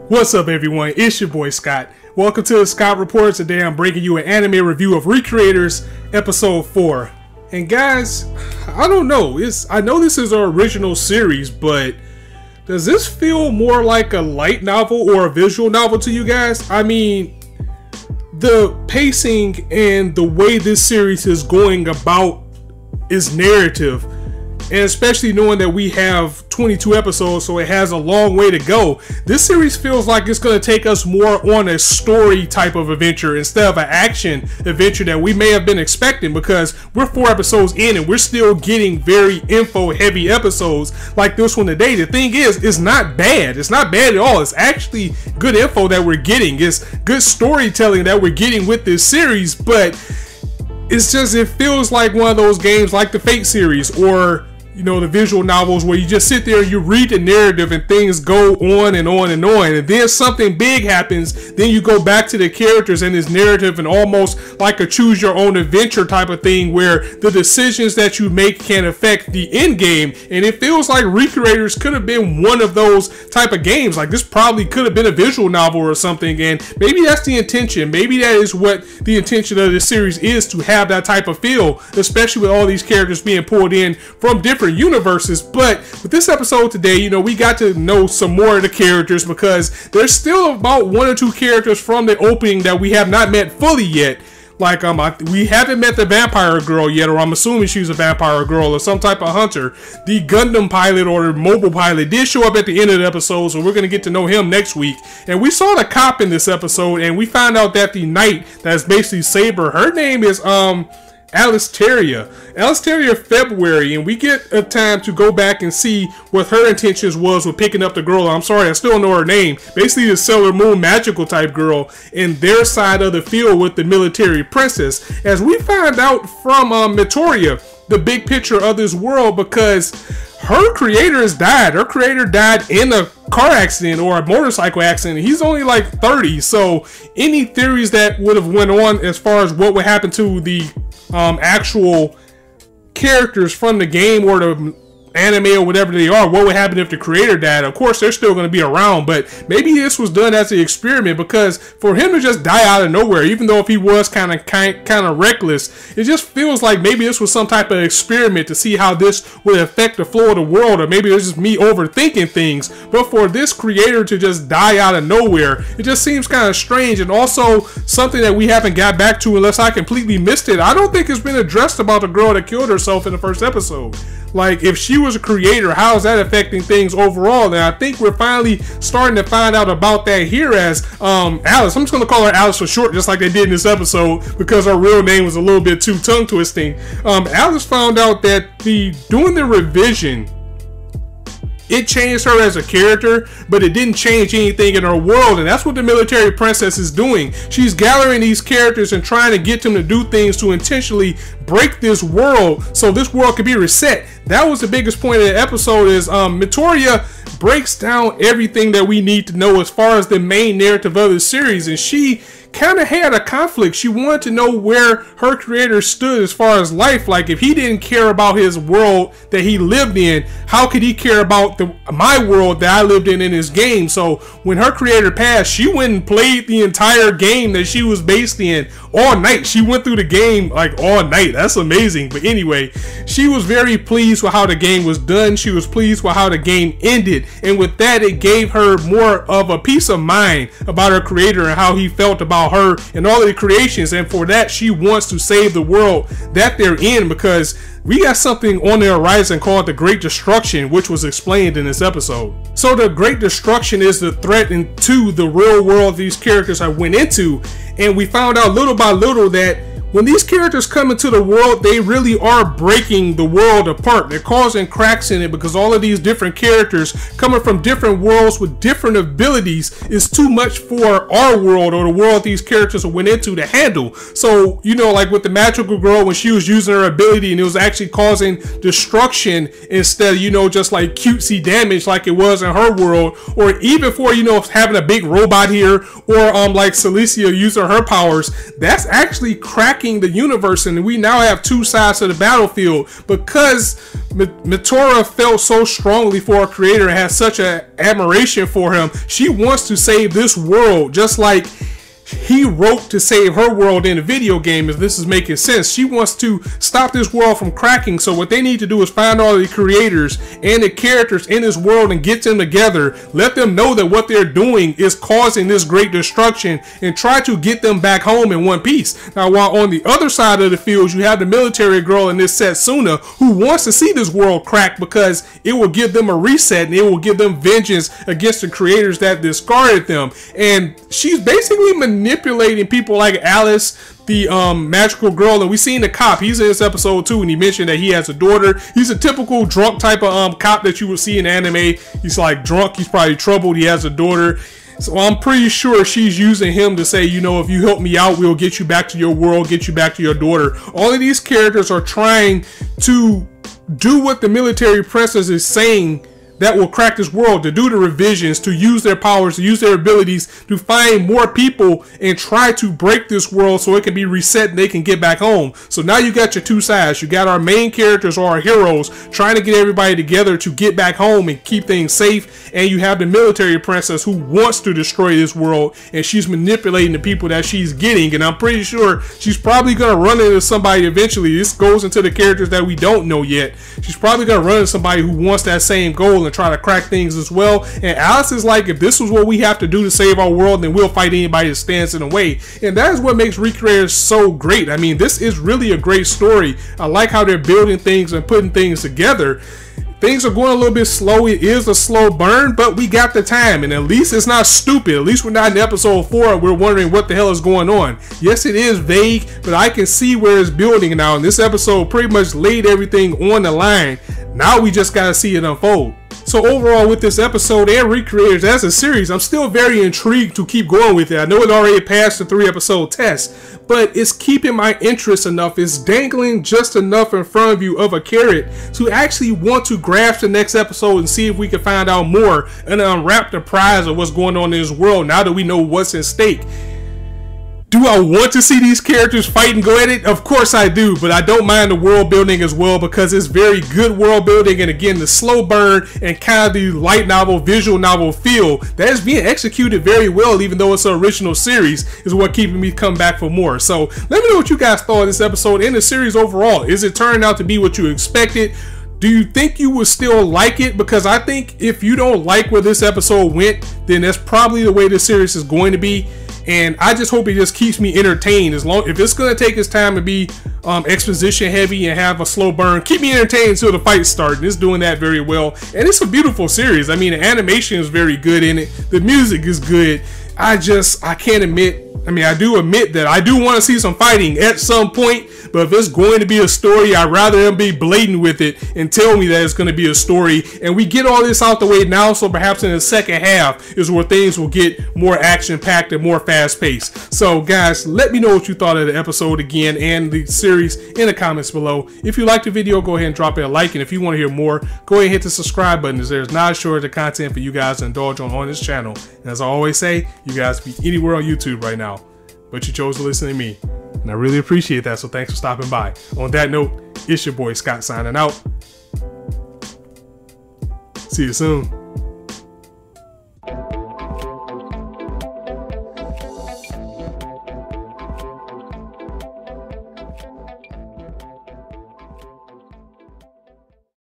What's up, everyone? It's your boy Scott. Welcome to the Scott Report. Today I'm bringing you an anime review of Recreators Episode 4. And guys, I don't know. I know this is our original series, but does this feel more like a light novel or a visual novel to you guys? I mean, the pacing and the way this series is going about its narrative, and especially knowing that we have 22 episodes, so it has a long way to go. This series feels like it's going to take us more on a story type of adventure instead of an action adventure that we may have been expecting, because we're 4 episodes in and we're still getting very info heavy episodes like this one today. The thing is, it's not bad. It's not bad at all. It's actually good info that we're getting. It's good storytelling that we're getting with this series, but it's just, it feels like one of those games like the Fate series, or you know, the visual novels where you just sit there and you read the narrative and things go on and on and on, and then something big happens, then you go back to the characters and this narrative, and almost like a choose your own adventure type of thing where the decisions that you make can affect the end game. And it feels like Recreators could have been one of those type of games. Like, this probably could have been a visual novel or something, and maybe that's the intention. Maybe that is what the intention of this series is, to have that type of feel, especially with all these characters being pulled in from different universes. But with this episode today, you know, we got to know some more of the characters, because there's still about 1 or 2 characters from the opening that we have not met fully yet. Like, we haven't met the vampire girl yet, or I'm assuming she's a vampire girl or some type of hunter. The Gundam pilot or mobile pilot did show up at the end of the episode, so we're going to get to know him next week. And we saw the cop in this episode, and we found out that the knight that's basically Saber, her name is Alisteria February, and we get a time to go back and see what her intentions was with picking up the girl. I'm sorry, I still don't know her name. Basically the Sailor Moon magical type girl in their side of the field with the military princess, as we find out from Mitoria, the big picture of this world, because her creator has died. Her creator died in a car accident or a motorcycle accident. He's only like 30, so any theories that would have went on as far as what would happen to the actual characters from the game or the anime or whatever they are, what would happen if the creator died? Of course, they're still going to be around, but maybe this was done as an experiment, because for him to just die out of nowhere, even though if he was kind of reckless, it just feels like maybe this was some type of experiment to see how this would affect the flow of the world, or maybe it's just me overthinking things. But for this creator to just die out of nowhere, it just seems kind of strange. And also something that we haven't got back to, unless I completely missed it, I don't think it's been addressed about the girl that killed herself in the first episode. Like, if she was a creator, how is that affecting things overall? And I think we're finally starting to find out about that here, as Alice. I'm just going to call her Alice for short, just like they did in this episode, because her real name was a little bit too tongue twisting. Alice found out that doing the revision, it changed her as a character, but it didn't change anything in her world. And that's what the military princess is doing. She's gathering these characters and trying to get them to do things to intentionally break this world, so this world can be reset. That was the biggest point of the episode, is Mitoria breaks down everything that we need to know as far as the main narrative of the series. And she kind of had a conflict. She wanted to know where her creator stood as far as life. Like, if he didn't care about his world that he lived in, how could he care about my world that I lived in his game? So when her creator passed, she went and played the entire game that she was based in all night. She went through the game like all night. That's amazing. But anyway, she was very pleased with how the game was done. She was pleased with how the game ended, and with that, it gave her more of a peace of mind about her creator and how he felt about her and all of the creations. And for that, she wants to save the world that they're in, because we got something on the horizon called the Great Destruction, which was explained in this episode. So the Great Destruction is the threat into the real world these characters have went into, and we found out little by little that when these characters come into the world, they really are breaking the world apart. They're causing cracks in it, because all of these different characters coming from different worlds with different abilities is too much for our world, or the world these characters went into, to handle. So, you know, like with the magical girl, when she was using her ability and it was actually causing destruction instead of, you know, just like cutesy damage like it was in her world, or even for, you know, having a big robot here, or like Celicia using her powers, that's actually cracking cracking the universe, and we now have two sides to the battlefield because Mitora felt so strongly for our creator and has such an admiration for him. She wants to save this world just like he wrote to save her world in a video game, if this is making sense. She wants to stop this world from cracking, so what they need to do is find all the creators and the characters in this world and get them together, let them know that what they're doing is causing this great destruction, and try to get them back home in one piece. Now, while on the other side of the field, you have the military girl in this Setsuna who wants to see this world crack because it will give them a reset and it will give them vengeance against the creators that discarded them. And she's basically manipulating people like Alice, the magical girl, and we seen the cop. He's in this episode too, and he mentioned that he has a daughter. He's a typical drunk type of cop that you would see in anime. He's like drunk, he's probably troubled, he has a daughter. So I'm pretty sure she's using him to say, you know, if you help me out, we'll get you back to your world, get you back to your daughter. All of these characters are trying to do what the military princess is saying that will crack this world, to do the revisions, to use their powers, to use their abilities, to find more people and try to break this world so it can be reset and they can get back home. So now you got your two sides. You got our main characters or our heroes trying to get everybody together to get back home and keep things safe, and you have the military princess who wants to destroy this world, and she's manipulating the people that she's getting, and I'm pretty sure she's probably going to run into somebody eventually. This goes into the characters that we don't know yet. She's probably going to run into somebody who wants that same goal and try to crack things as well. And Alice is like, if this is what we have to do to save our world, then we'll fight anybody that stands in the way. And that is what makes Recreators so great. I mean, this is really a great story. I like how they're building things and putting things together. Things are going a little bit slow. It is a slow burn, but we got the time, and at least it's not stupid. At least we're not in episode 4 and we're wondering what the hell is going on. Yes, it is vague, but I can see where it's building now, and this episode pretty much laid everything on the line. Now we just gotta see it unfold. So overall, with this episode and Recreators as a series, I'm still very intrigued to keep going with it. I know it already passed the 3-episode test, but it's keeping my interest enough. It's dangling just enough in front of you of a carrot to actually want to grasp the next episode and see if we can find out more and unwrap the prize of what's going on in this world now that we know what's in stake. Do I want to see these characters fight and go at it? Of course I do, but I don't mind the world building as well because it's very good world building, and again, the slow burn and kind of the light novel, visual novel feel that is being executed very well, even though it's an original series, is what keeping me come back for more. So let me know what you guys thought of this episode and the series overall. Is it turning out to be what you expected? Do you think you would still like it? Because I think if you don't like where this episode went, then that's probably the way the series is going to be. And I just hope it just keeps me entertained. As long, if it's gonna take its time to be exposition heavy and have a slow burn, keep me entertained until the fight starts. And it's doing that very well. And it's a beautiful series. I mean, the animation is very good in it. The music is good. I can't admit. I mean, I do admit that I do want to see some fighting at some point, but if it's going to be a story, I'd rather them be blatant with it and tell me that it's going to be a story. And we get all this out the way now, so perhaps in the second half is where things will get more action-packed and more fast-paced. So, guys, let me know what you thought of the episode again and the series in the comments below. If you liked the video, go ahead and drop it a like, and if you want to hear more, go ahead and hit the subscribe button, as there's not a shortage of content for you guys to indulge on this channel. And as I always say, you guys be anywhere on YouTube right now, but you chose to listen to me, and I really appreciate that, so thanks for stopping by. On that note, it's your boy Scott signing out. See you soon.